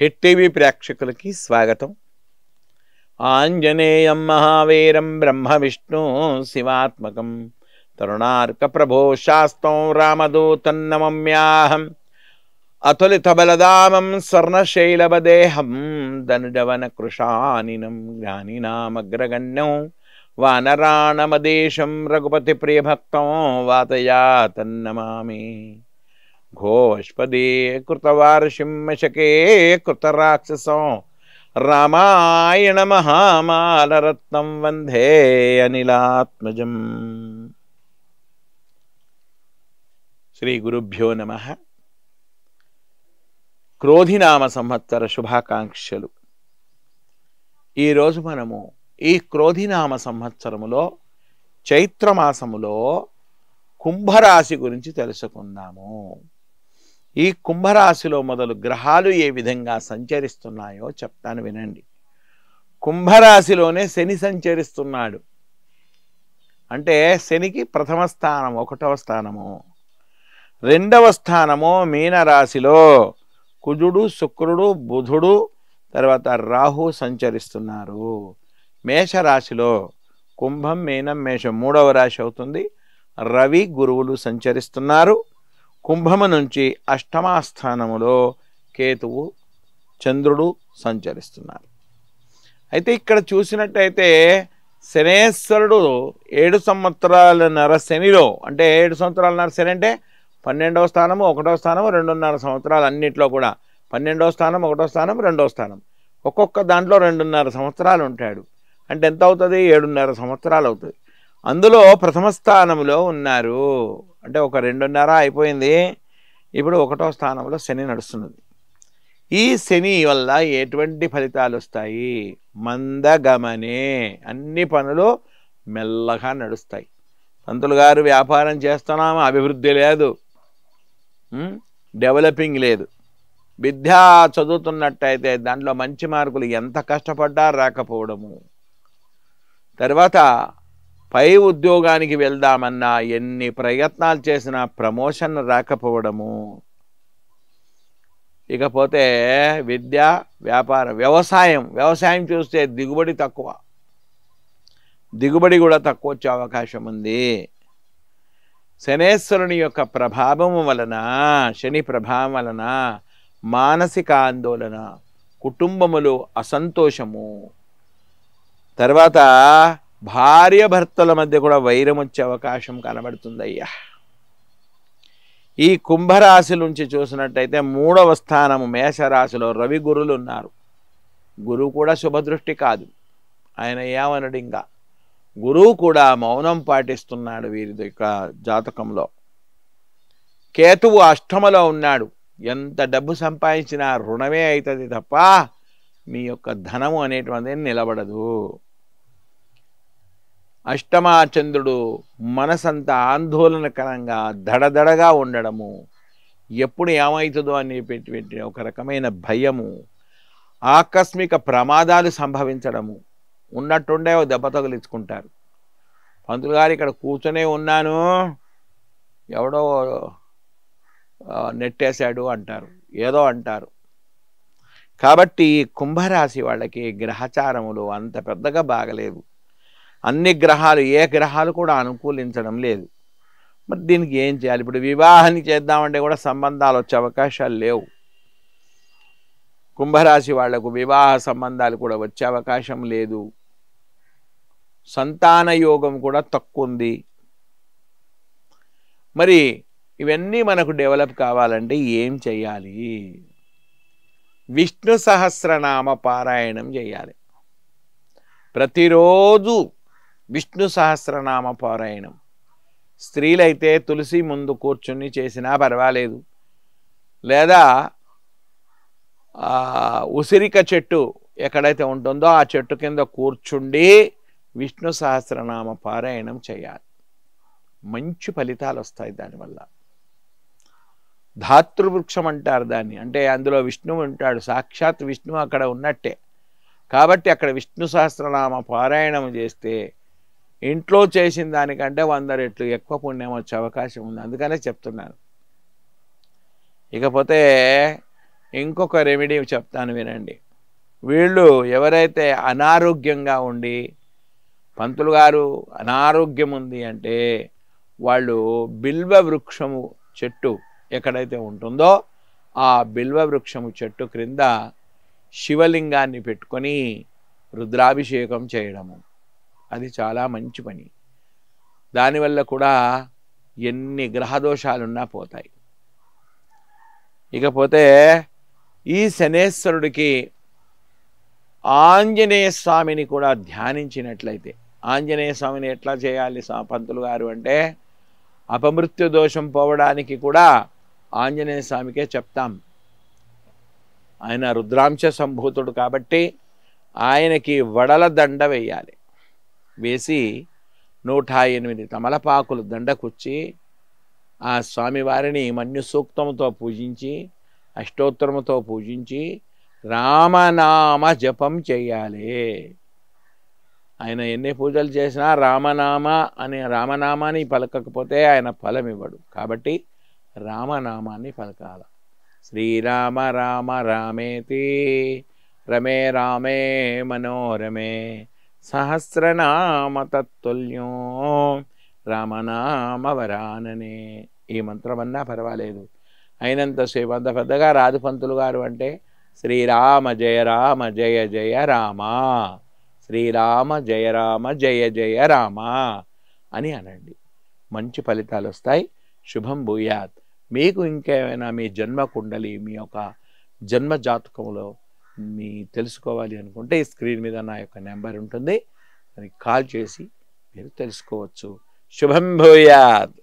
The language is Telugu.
హిట్ టీవీ ప్రేక్షకులకి స్వాగతం. ఆంజనేయం మహావీరం బ్రహ్మ విష్ణు శివాత్మకం తరుణార్క ప్రభో శాస్తం రామదూతం నమమ్యాహం అతులిత బలదామం స్వర్ణశైలవదేహం ధనుజవన కృషానినం జ్ఞానినామగ్రగణ్యం వానరాణమదేశం రఘుపతి ప్రియభక్తం వాతయాతన్నమామి. ఘోష్పదే కృతవార్షింశకే కృతరాక్షసం రామాయణ మహామాలరత్నం వందే అనిలాత్మజం. శ్రీ గురుభ్యో నమః. క్రోధినామ సంవత్సర శుభాకాంక్షలు. ఈరోజు మనము ఈ క్రోధినామ సంవత్సరములో చైత్రమాసములో కుంభరాశి గురించి తెలుసుకుందాము. ఈ కుంభరాశిలో మొదలు గ్రహాలు ఏ విధంగా సంచరిస్తున్నాయో చెప్తాను వినండి. కుంభరాశిలోనే శని సంచరిస్తున్నాడు. అంటే శనికి ప్రథమ స్థానం 1వ స్థానము, 2వ స్థానము మీనరాశిలో కుజుడు శుక్రుడు బుధుడు తర్వాత రాహు సంచరిస్తున్నారు. మేషరాశిలో కుంభం మీనం మేషం 3వ రాశి అవుతుంది. రవి గురువులు సంచరిస్తున్నారు. కుంభము నుంచి 8వ స్థానములో కేతువు చంద్రుడు సంచరిస్తున్నారు. అయితే ఇక్కడ చూసినట్టయితే శనేశ్వరుడు 7 సంవత్సరాలన్నర శనిలో, అంటే 7 సంవత్సరాలన్నర శని అంటే 12వ స్థానము 1వ స్థానము 2.5 సంవత్సరాలు అన్నిట్లో కూడా 12వ స్థానం 1వ స్థానం 2వ స్థానం ఒక్కొక్క దాంట్లో 2.5 సంవత్సరాలు ఉంటాడు. అంటే ఎంత అవుతుంది? 7.5 సంవత్సరాలు అవుతుంది. అందులో ప్రథమ స్థానంలో ఉన్నారు. అంటే ఒక 2.5 అయిపోయింది. ఇప్పుడు 1వ స్థానంలో శని నడుస్తున్నది. ఈ శని వల్ల ఎటువంటి ఫలితాలు వస్తాయి? మందగమనే, అన్ని పనులు మెల్లగా నడుస్తాయి. పంతులు గారు వ్యాపారం చేస్తున్నాము, అభివృద్ధి లేదు, డెవలపింగ్ లేదు. విద్య చదువుతున్నట్టయితే దాంట్లో మంచి మార్కులు ఎంత కష్టపడ్డా రాకపోవడము, తర్వాత పై ఉద్యోగానికి వెళ్దామన్నా ఎన్ని ప్రయత్నాలు చేసినా ప్రమోషన్ రాకపోవడము, ఇకపోతే విద్య వ్యాపారం వ్యవసాయం చూస్తే దిగుబడి తక్కువ, దిగుబడి కూడా తక్కువ వచ్చే అవకాశం ఉంది. శనేశ్వరుని యొక్క ప్రభావము వలన, శని ప్రభావం వలన మానసిక ఆందోళన, కుటుంబములో అసంతోషము, తర్వాత భార్య భర్తల మధ్య కూడా వైరం వచ్చే అవకాశం కనబడుతుందయ్యా. ఈ కుంభరాశి నుంచి చూసినట్టయితే 3వ స్థానము మేషరాశిలో రవి గురులు ఉన్నారు. గురువు కూడా శుభదృష్టి కాదు. ఆయన ఏమనడు, ఇంకా గురువు కూడా మౌనం పాటిస్తున్నాడు వీరి యొక్క జాతకంలో. కేతువు 8మలో ఉన్నాడు. ఎంత డబ్బు సంపాదించినా రుణమే అవుతుంది తప్ప మీ యొక్క ధనము అనేటువంటిది నిలబడదు. 8మ చంద్రుడు మనసంతా ఆందోళనకరంగా దడదడగా ఉండడము, ఎప్పుడు ఏమవుతుందో అని పెట్టి ఒక రకమైన భయము, ఆకస్మిక ప్రమాదాలు సంభవించడము, ఉన్నట్టుండే దెబ్బ తగిలించుకుంటారు. పంతులు గారు ఇక్కడ కూర్చొనే ఉన్నాను, ఎవడో నెట్టేశాడు అంటారు, ఏదో అంటారు. కాబట్టి కుంభరాశి వాళ్ళకి గ్రహచారములు అంత పెద్దగా బాగలేదు. అన్ని గ్రహాలు, ఏ గ్రహాలు కూడా అనుకూలించడం లేదు. మరి దీనికి ఏం చేయాలి? ఇప్పుడు వివాహాన్ని చేద్దామంటే కూడా సంబంధాలు వచ్చే అవకాశాలు లేవు. కుంభరాశి వాళ్లకు వివాహ సంబంధాలు కూడా వచ్చే అవకాశం లేదు. సంతాన యోగం కూడా తక్కువ ఉంది. మరి ఇవన్నీ మనకు డెవలప్ కావాలంటే ఏం చేయాలి? విష్ణు సహస్రనామ పారాయణం చేయాలి. ప్రతిరోజు విష్ణు సహస్రనామ పారాయణం. స్త్రీలైతే తులసి ముందు కూర్చుని చేసినా పర్వాలేదు, లేదా ఉసిరిక చెట్టు ఎక్కడైతే ఉంటుందో ఆ చెట్టు కింద కూర్చుండి విష్ణు సహస్రనామ పారాయణం చేయాలి. మంచి ఫలితాలు వస్తాయి దానివల్ల. ధాతృవృక్షం అంటారు దాన్ని. అంటే అందులో విష్ణువు ఉంటాడు, సాక్షాత్ విష్ణువు అక్కడ ఉన్నట్టే. కాబట్టి అక్కడ విష్ణు సహస్రనామ పారాయణం చేస్తే ఇంట్లో చేసిన దానికంటే 100 రెట్లు ఎక్కువ పుణ్యం వచ్చే అవకాశం ఉంది. అందుకనే చెప్తున్నాను. ఇకపోతే ఇంకొక రెమెడీ చెప్తాను వినండి. వీళ్ళు ఎవరైతే అనారోగ్యంగా ఉండి పంతులు గారు అనారోగ్యం ఉంది అంటే వాళ్ళు బిల్వ వృక్షము చెట్టు ఎక్కడైతే ఉంటుందో ఆ బిల్వ వృక్షము చెట్టు క్రింద శివలింగాన్ని పెట్టుకొని రుద్రాభిషేకం చేయడము, అది చాలా మంచి పని. దానివల్ల కూడా ఎన్ని గ్రహదోషాలున్నా పోతాయి. ఇకపోతే ఈ శనేశ్వరుడికి ఆంజనేయ స్వామిని కూడా ధ్యానించినట్లయితే, ఆంజనేయ స్వామిని ఎట్లా చేయాలి పంతులు గారు అంటే, అపమృత్యు దోషం పోవడానికి కూడా ఆంజనేయ స్వామికే చెప్తాం. ఆయన రుద్రాంశ సంభూతుడు కాబట్టి ఆయనకి వడల దండ వేయాలి. వేసి 108 తమలపాకులు దండకుచ్చి ఆ స్వామివారిని మన్యు సూక్తముతో పూజించి అష్టోత్తరముతో పూజించి రామనామ జపం చేయాలి. ఆయన ఎన్ని పూజలు చేసినా రామనామాన్ని పలకకపోతే ఆయన ఫలం ఇవ్వడు. కాబట్టి రామనామాన్ని పలకాల. శ్రీరామ రామ రామేతి రమే రామే మనోరమే సహస్రనామ తత్తుల్యం రామనామ వరాననే. ఈ మంత్రమన్నా పర్వాలేదు. అయినంతసేపు అంత పెద్దగా రాదు పంతులు గారు అంటే శ్రీరామ జయ జయ రామ, శ్రీరామ జయ జయ రామ అని అనండి. మంచి ఫలితాలు వస్తాయి. శుభం భూయాత్. మీకు ఇంకేమైనా మీ జన్మ కుండలి, మీ యొక్క జన్మ జాతకంలో మీ తెలుసుకోవాలి అనుకుంటే ఈ స్క్రీన్ మీద నా యొక్క నెంబర్ ఉంటుంది, దానికి కాల్ చేసి మీరు తెలుసుకోవచ్చు. శుభం భూయాత్.